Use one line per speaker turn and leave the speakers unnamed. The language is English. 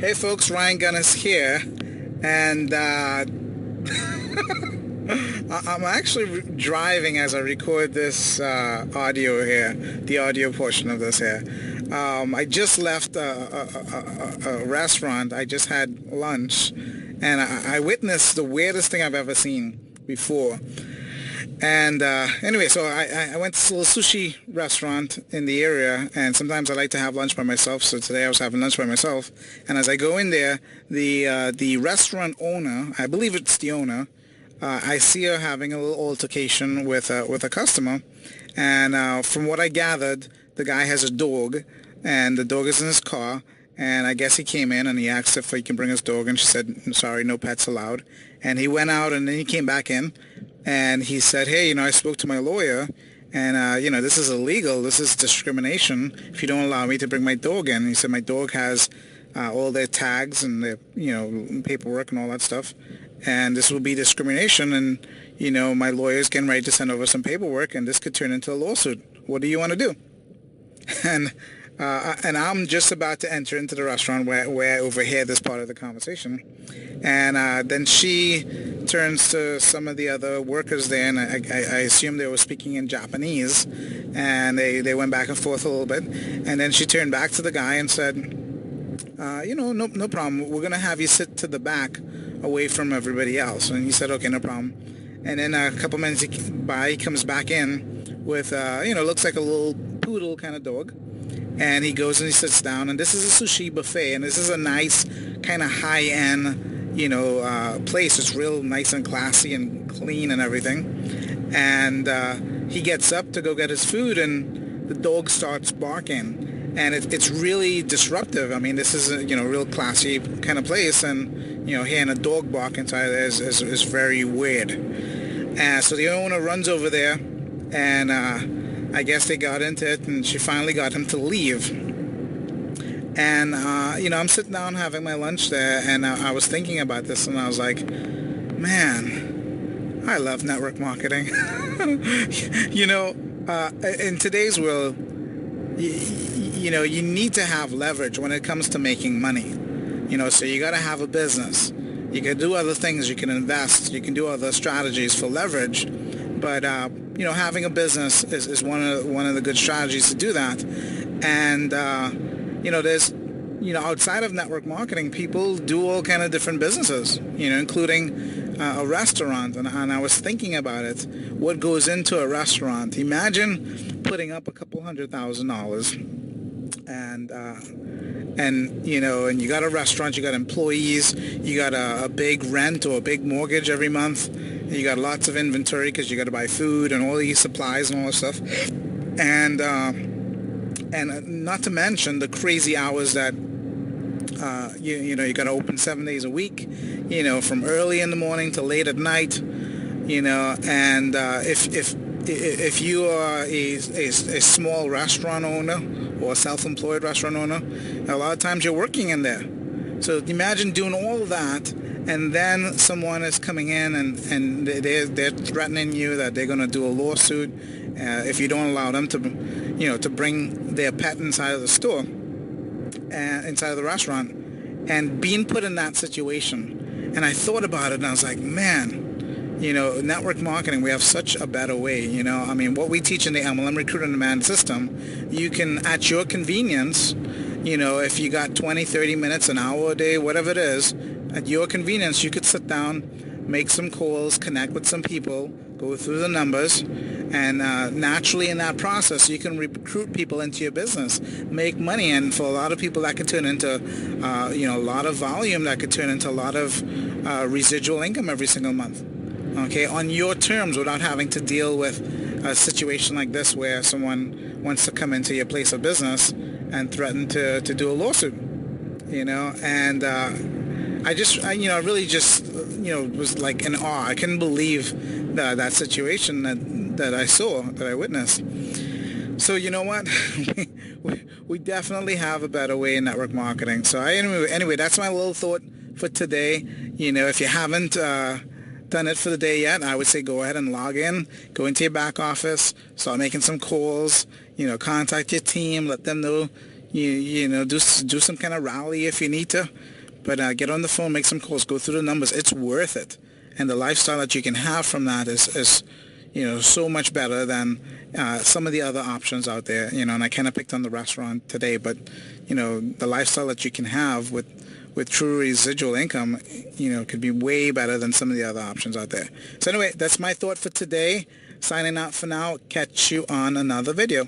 Hey folks, Ryan Gunness here, and I'm actually driving as I record this audio here, the audio portion of this here. I just left a restaurant. I just had lunch, and I witnessed the weirdest thing I've ever seen before. And anyway, so I went to a little sushi restaurant in the area, and sometimes I like to have lunch by myself. So today I was having lunch by myself, and as I go in there, the restaurant owner, I believe it's the owner, I see her having a little altercation with a customer, and from what I gathered, the guy has a dog, and the dog is in his car. And I guess he came in and he asked if he can bring his dog, and she said, sorry, no pets allowed. And he went out, and then he came back in, and he said, hey, I spoke to my lawyer, and, this is illegal. This is discrimination if you don't allow me to bring my dog in. And he said, my dog has all their tags and their, paperwork and all that stuff, and this will be discrimination. And, my lawyer's getting ready to send over some paperwork, and this could turn into a lawsuit. What do you want to do? And I'm just about to enter into the restaurant where I overhear this part of the conversation. And then she turns to some of the other workers there, and I assume they were speaking in Japanese. And they went back and forth a little bit. And then she turned back to the guy and said, no problem. We're going to have you sit to the back away from everybody else. And he said, okay, no problem. And then a couple minutes he comes back in with, looks like a little poodle kind of dog. And he goes and he sits down, and this is a sushi buffet, and this is a nice kind of high-end, place. It's real nice and classy and clean and everything. And he gets up to go get his food, and the dog starts barking, and it's really disruptive. I mean, this is a real classy kind of place, and hearing a dog bark inside there is very weird. And so the owner runs over there, and I guess they got into it, and she finally got him to leave. And, I'm sitting down having my lunch there, and I was thinking about this, and I was like, man, I love network marketing. In today's world, you need to have leverage when it comes to making money. So you got to have a business. You can do other things. You can invest. You can do other strategies for leverage. But having a business is one of the good strategies to do that. And there's outside of network marketing, people do all kind of different businesses, including a restaurant. And I was thinking about it. What goes into a restaurant? Imagine putting up a couple $100,000, and you got a restaurant, you got employees, you got a big rent or a big mortgage every month. You got lots of inventory because you got to buy food and all these supplies and all that stuff, and not to mention the crazy hours that you got to open 7 days a week, from early in the morning to late at night, and if you are a small restaurant owner or a self-employed restaurant owner, a lot of times you're working in there. So imagine doing all that. And then someone is coming in and they're threatening you that they're going to do a lawsuit if you don't allow them to bring their pet inside of the store, inside of the restaurant, and being put in that situation. And I thought about it, and I was like, man, network marketing, we have such a better way. What we teach in the MLM Recruit On Demand system, you can, at your convenience, if you got 20, 30 minutes, an hour a day, whatever it is, at your convenience, you could sit down, make some calls, connect with some people, go through the numbers, and naturally in that process, you can recruit people into your business, make money. And for a lot of people, that could turn into, a lot of volume, that could turn into a lot of residual income every single month, okay, on your terms, without having to deal with a situation like this where someone wants to come into your place of business and threaten to do a lawsuit, and I really just, was like in awe. I couldn't believe that situation that I saw, that I witnessed. So you know what? we definitely have a better way in network marketing. So anyway, that's my little thought for today. If you haven't done it for the day yet, I would say go ahead and log in, go into your back office, start making some calls, contact your team, let them know You know, do some kind of rally if you need to, but get on the phone, make some calls, go through the numbers. It's worth it, and the lifestyle that you can have from that is you know, so much better than some of the other options out there. You know, and I kind of picked on the restaurant today, but you know, the lifestyle that you can have with true residual income, you know, could be way better than some of the other options out there. So anyway, that's my thought for today. Signing out for now. Catch you on another video.